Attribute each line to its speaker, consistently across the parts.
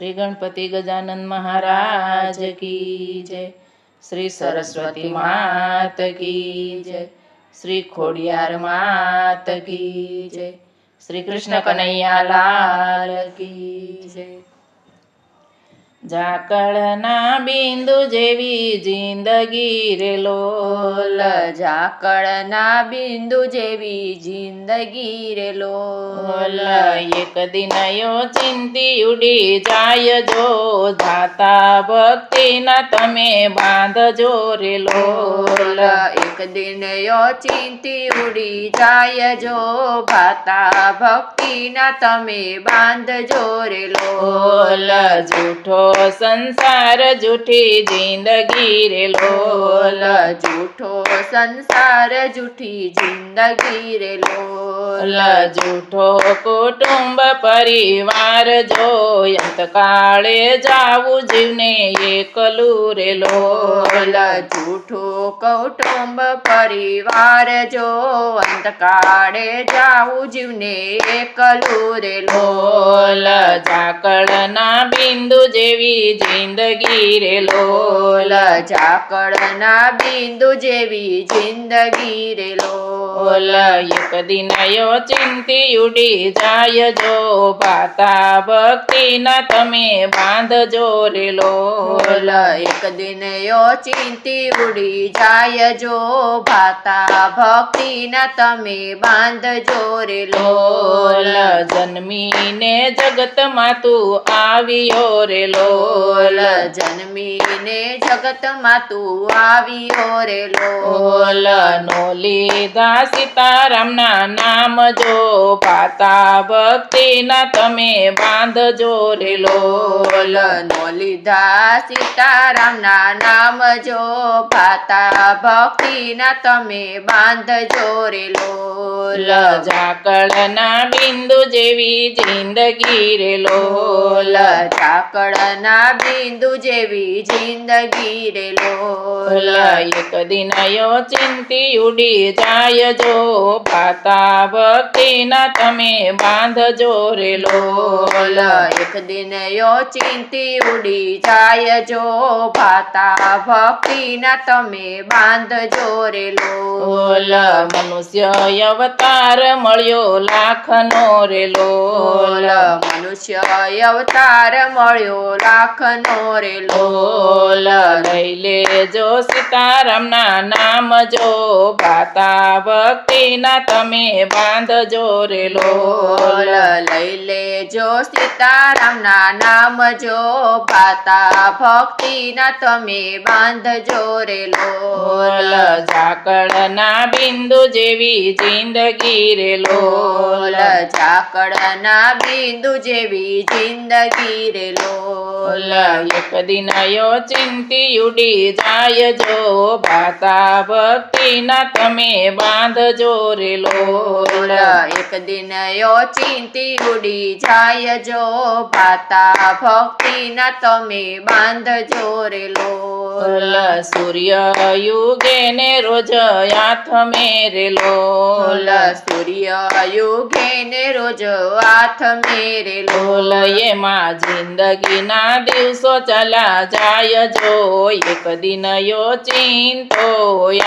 Speaker 1: श्री गणपति गजानन महाराज की जय। श्री सरस्वती मात की जय। श्री खोडियार मात की जय। श्री कृष्ण कन्हैया लाल की जय। ઝાકળના બિંદુ જેવી જિંદગી રે લોલ,
Speaker 2: ઝાકળના બિંદુ જેવી જિંદગી રે લોલ,
Speaker 1: એક દિન ચિંતી ઉડી જાય જો, જાતા ભક્તિના તમે બાંધજો રે લોલ,
Speaker 2: એક દિન ચિંતી ઉડી જાય જો, ભાતા ભક્તિના તમે બાંધજો રે લોલ,
Speaker 1: જૂઠો સંસાર જૂઠી જિંદગી રે લોલ,
Speaker 2: જૂઠો સંસાર જૂઠી જિંદગી રે લોલ,
Speaker 1: જૂઠો કુટુંબ પરિવાર જો, અંતકાળે જાવું જીવને એકલું રે લોલ,
Speaker 2: જૂઠો કૌટુંબ પરિવાર જો, અંતકાળે જાવું જીવને એકલું રે લોલ,
Speaker 1: ઝાકળના બિંદુ જેવી જિંદગી રે લોલ,
Speaker 2: ઝાકળના બિંદુ જેવી જિંદગી રે લોલ,
Speaker 1: એક દિન ચિંતી ઉડી જાય જો, ભાતા ભક્તિના તમે બાંધજો રે લોલ,
Speaker 2: એક દિન ચિંતી ઉડી જાય જો, ભાતા ભક્તિના તમે બાંધજો રે લોલ,
Speaker 1: જન્મીને જગતમાં તું આવ્યો રે લોલ,
Speaker 2: જન્મીને જગતમાં તું આવ્યો રે લોલ,
Speaker 1: નો લીધા સીતારામના નામ જો, ભાતા ભક્તિના તમે બાંધજો રે લોલ,
Speaker 2: નો લીધા સીતારામના નામ જો, ભાતા ભક્તિના તમે બાંધજો રે લોલ,
Speaker 1: ઝાકળના બિંદુ જેવી જિંદગી રે લોલ,
Speaker 2: ઝાકળના બિંદુ જેવી જિંદગી રે લોલ,
Speaker 1: એક દિન ચિંતી ઉડી જાય જો, ભાતા ભક્તિના તમે બાંધજો રે લોલ,
Speaker 2: એક દિન ચિંતી ઉડી જાય જો, ભાતા ભક્તિના તમે બાંધજો રે લોલ,
Speaker 1: મનુષ્ય અવતાર મળ્યો લાખનો રે લોલ,
Speaker 2: મનુષ્ય અવતાર મળ્યો લાખનો રે લોલ,
Speaker 1: લઈ લેજો સીતારામના નામ જો, ભાતા ભક્તિના તમે બાંધજો રે લોલ,
Speaker 2: લઈ લેજો સીતારામના નામ જો, ભાતા ભક્તિના તમે બાંધજો રે લોલ,
Speaker 1: ઝાકળના બિંદુ જેવી જિંદગી રે લોલ,
Speaker 2: ઝાકળના બિંદુ જેવી જિંદગી રે લોલ,
Speaker 1: એક દિન ચિંતી ઉડી જાય જો, ભાતા ભક્તિના તમે બાંધજો રે લોલ,
Speaker 2: એક દિન ચિંતી ઉડી જાય જો, ભાતા ભક્તિના તમે બાંધજો રે લોલ,
Speaker 1: સૂર્ય યુગે ને રોજ હાથ મેરે લોલ,
Speaker 2: સૂર્ય યુગે ને રોજ હાથ મેરે લોલ,
Speaker 1: એમાં જિંદગીના દિવસો ચાલ્યા જાય જો, એક દિન ચિંતો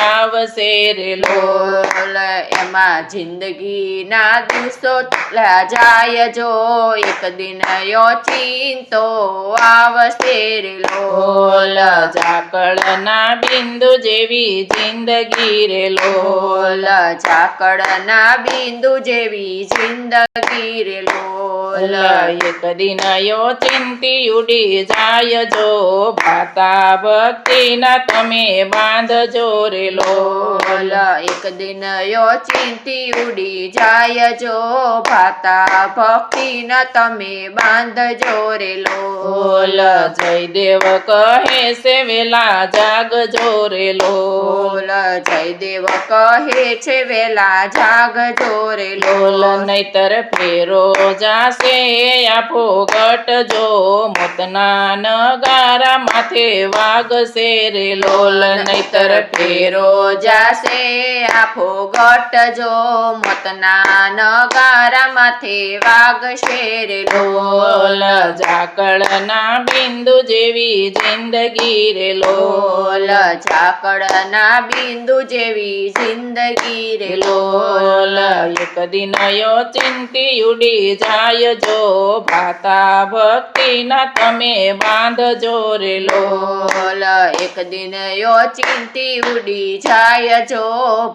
Speaker 1: આવશે રે લોલ,
Speaker 2: એમાં જિંદગીના દિવસો જાય જો, એક દિન ચિંતો આવશે રે લોલ,
Speaker 1: ઝાકળના બિંદુ જેવી જિંદગી રે લોલ,
Speaker 2: ઝાકળના બિંદુ જેવી જિંદગી રે લોલ,
Speaker 1: એક દિન ચિંતી ઉડી જાય જો, ભાતા ભક્તિના તમે બાંધજો રે લોલ,
Speaker 2: એક દિન ચિંતી ઉડી જાય જો, ભાતા ભક્તિના તમે બાંધજો રે લોલ,
Speaker 1: જયદેવ કહે છે વેલા જાગજો રે લોલ,
Speaker 2: જયદેવ કહે છે વેલા જાગજો રે લોલ,
Speaker 1: નહીતર ફેરો જા જાશે આફો ગટજો મોતના નગારા માથે વાગશે રે લોલ નહીતર ફેરો
Speaker 2: જાશે આફો ગટજો મતના નગારા માથે વાગશે રે
Speaker 1: લોલ
Speaker 2: લોલ
Speaker 1: ઝાકળના બિંદુ જેવી જિંદગી રે લોલ
Speaker 2: ઝાકળના બિંદુ જેવી જિંદગી રે
Speaker 1: લોલ
Speaker 2: લોલ
Speaker 1: એક દિન યો ચિંતી ઉડી જાય જો ભાતા ભક્તિના તમે બાંધજો રે લોલ
Speaker 2: લોલ એક દિન યો ચિંતી ઉડી જાય જો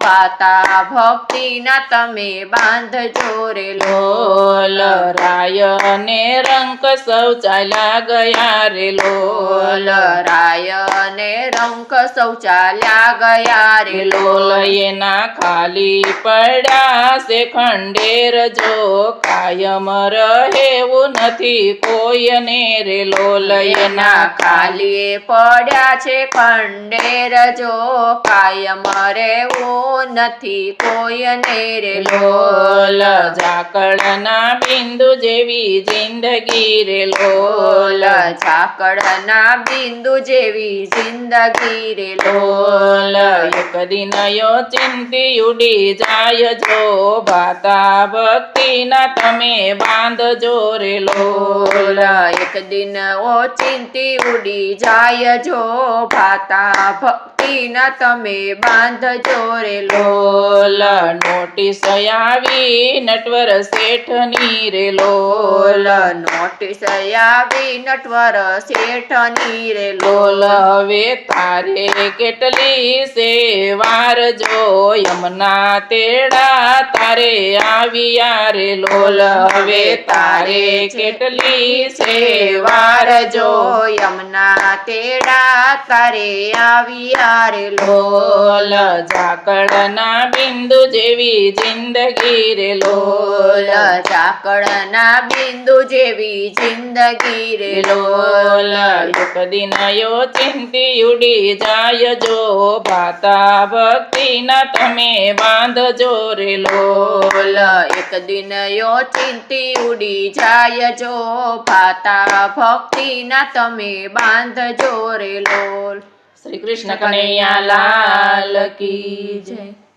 Speaker 2: ભાતા ભક્તિના તમે બાંધજો રે
Speaker 1: લોલ
Speaker 2: લોલ
Speaker 1: રાય ને રંક સૌ ચાલ્યા ગયા રે લોલ
Speaker 2: લોલ રાય ને રંક સૌ ચાલ્યા ગયા રે
Speaker 1: લોલ
Speaker 2: લોલ
Speaker 1: એના ખાલી પડ્યા છે ખંડેર જો કાયમ રહેવું નથી કોઈને રે લોલ
Speaker 2: એના
Speaker 1: એના
Speaker 2: ખાલી પડ્યા છે ખંડેર જો કાયમ રહેવું નથી કોઈને રે
Speaker 1: લોલ
Speaker 2: લોલ
Speaker 1: ઝાકળના બિંદુ જેવી જિંદગી રે લોલ
Speaker 2: લોલ ઝાકળના બિંદુ જેવી જિંદગી રે
Speaker 1: લોલ
Speaker 2: લોલ
Speaker 1: એક દિન યો ચિંતી ઉડી જાય જો ભાતા ભક્તિના તમે બાંધજો રે લોલ
Speaker 2: લોલ એક દિન ઓચિંતી ઉડી જાય જો ભાતા ભક્તિના તમે બાંધજો રે
Speaker 1: લોલ નોટિસ આવી નટવર શેઠની રે લોલ
Speaker 2: લોલ નોટિસ આવી નટવર શેઠની રે
Speaker 1: લોલ
Speaker 2: લોલ
Speaker 1: હવે તારે કેટલી છે વાર જો યમના તેડા તારે આવ્યા રે લોલ હવે તારે કેટલી છે વાર જો
Speaker 2: યમના તેડા તારે આવ્યા રે
Speaker 1: લોલ
Speaker 2: લોલ
Speaker 1: ઝાકળના બિંદુ જેવી જિંદગી રે લોલ
Speaker 2: લોલ ઝાકળના બિંદુ જેવી જિંદગી રે
Speaker 1: લોલ
Speaker 2: લોલ
Speaker 1: એક દિન યો ચિંતી ઉડી જાય જો ભાતા ભક્તિના તમે બાંધજો રે લોલ
Speaker 2: લોલ એક દિન યો ચિંતી ઉડી જાય જો ભાતા ભક્તિના તમે બાંધજો રે લોલ
Speaker 1: શ્રી કૃષ્ણ કનૈયા લાલ કી જય.